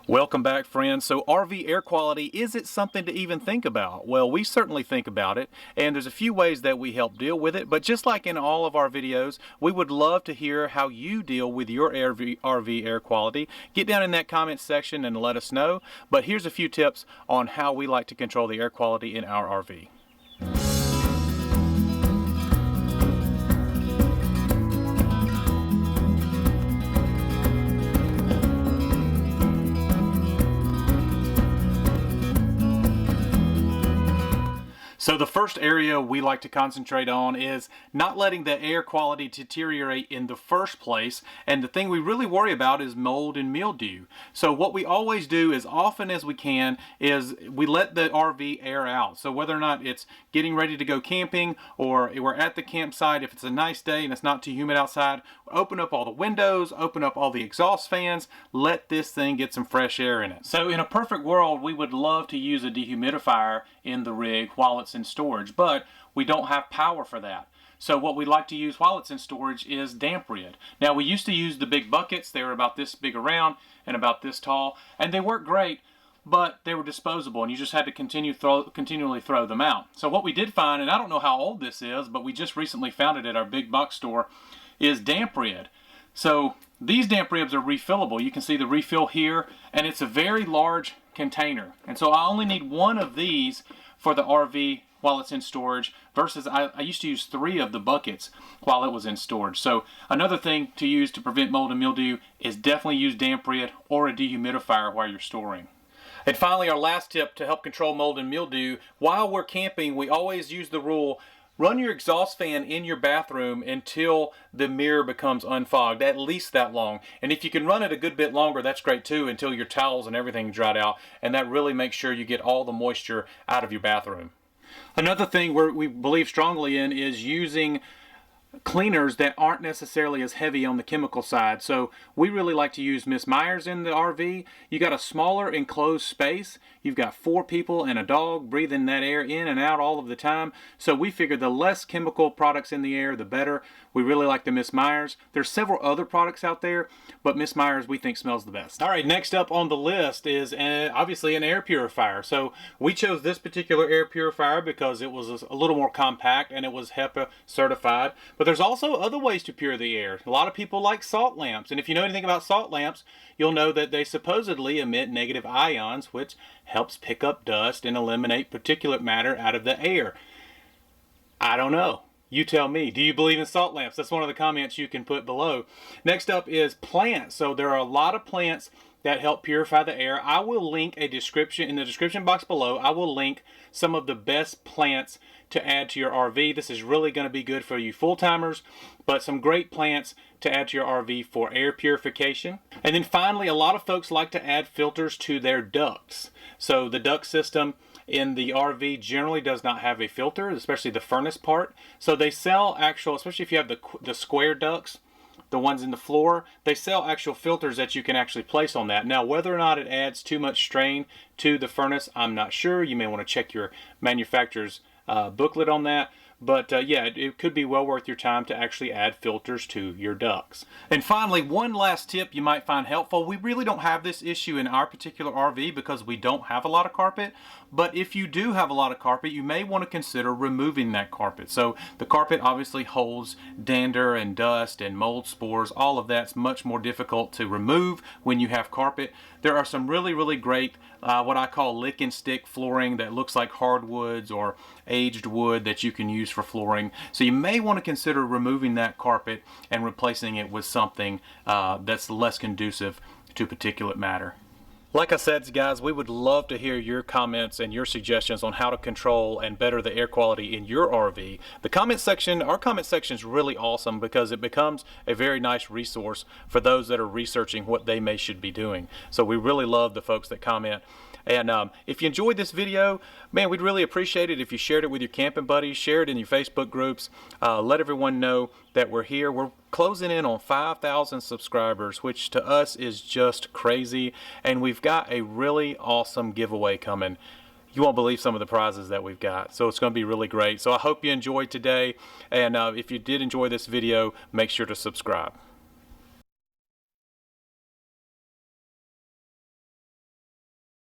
Welcome back, friends. So RV air quality, is it something to even think about? Well, we certainly think about it, and there's a few ways that we help deal with it, but just like in all of our videos, we would love to hear how you deal with your RV air quality. Get down in that comment section and let us know, but here's a few tips on how we like to control the air quality in our RV. So the first area we like to concentrate on is not letting the air quality deteriorate in the first place. And the thing we really worry about is mold and mildew. So what we always do as often as we can is we let the RV air out. So whether or not it's getting ready to go camping or we're at the campsite, if it's a nice day and it's not too humid outside, open up all the windows, open up all the exhaust fans, let this thing get some fresh air in it. So in a perfect world, we would love to use a dehumidifier in the rig while it's in storage, but we don't have power for that. So what we like to use while it's in storage is damp rid. Now we used to use the big buckets. They were about this big around and about this tall, and they worked great, but they were disposable and you just had to continually throw them out. So what we did find, and I don't know how old this is, but we just recently found it at our big box store, is damp rid. So these damp ribs are refillable. You can see the refill here, and it's a very large container. And so I only need one of these for the RV while it's in storage versus I used to use 3 of the buckets while it was in storage. So another thing to use to prevent mold and mildew is definitely use damp rid or a dehumidifier while you're storing. And finally, our last tip to help control mold and mildew, while we're camping, we always use the rule, run your exhaust fan in your bathroom until the mirror becomes unfogged, at least that long. And if you can run it a good bit longer, that's great too, until your towels and everything dried out. And that really makes sure you get all the moisture out of your bathroom. Another thing we believe strongly in is using cleaners that aren't necessarily as heavy on the chemical side. So we really like to use Miss Myers in the RV. You got a smaller enclosed space. You've got 4 people and a dog breathing that air in and out all of the time. So we figure the less chemical products in the air, the better. We really like the Miss Myers. There's several other products out there, but Miss Myers we think smells the best. All right, next up on the list is obviously an air purifier. So we chose this particular air purifier because it was a little more compact and it was HEPA certified. But there's also other ways to pure the air. A lot of people like salt lamps, and if you know anything about salt lamps, you'll know that they supposedly emit negative ions, which helps pick up dust and eliminate particulate matter out of the air. I don't know. You tell me. Do you believe in salt lamps? That's one of the comments you can put below. Next up is plants. So there are a lot of plants that help purify the air. I will link a description in the description box below. I will link some of the best plants to add to your RV. This is really going to be good for you full-timers, but some great plants to add to your RV for air purification. And then finally, a lot of folks like to add filters to their ducts. So the duct system in the RV generally does not have a filter, especially the furnace part. So they sell actual, especially if you have the square ducts, the ones in the floor, they sell actual filters that you can actually place on that. Now, whether or not it adds too much strain to the furnace, I'm not sure. You may want to check your manufacturer's booklet on that. But yeah, it could be well worth your time to actually add filters to your ducts. And finally, one last tip you might find helpful. We really don't have this issue in our particular RV because we don't have a lot of carpet. But if you do have a lot of carpet, you may want to consider removing that carpet. So the carpet obviously holds dander and dust and mold spores. All of that's much more difficult to remove when you have carpet. There are some really, really great what I call lick and stick flooring that looks like hardwoods or aged wood that you can use for flooring. So you may want to consider removing that carpet and replacing it with something that's less conducive to particulate matter. Like I said, guys, we would love to hear your comments and your suggestions on how to control and better the air quality in your RV. The comment section, our comment section is really awesome because it becomes a very nice resource for those that are researching what they should be doing. So we really love the folks that comment. And if you enjoyed this video, man, we'd really appreciate it if you shared it with your camping buddies, share it in your Facebook groups, let everyone know that we're here. We're closing in on 5,000 subscribers, which to us is just crazy. And we've got a really awesome giveaway coming. You won't believe some of the prizes that we've got. So it's going to be really great. So I hope you enjoyed today. And if you did enjoy this video, make sure to subscribe.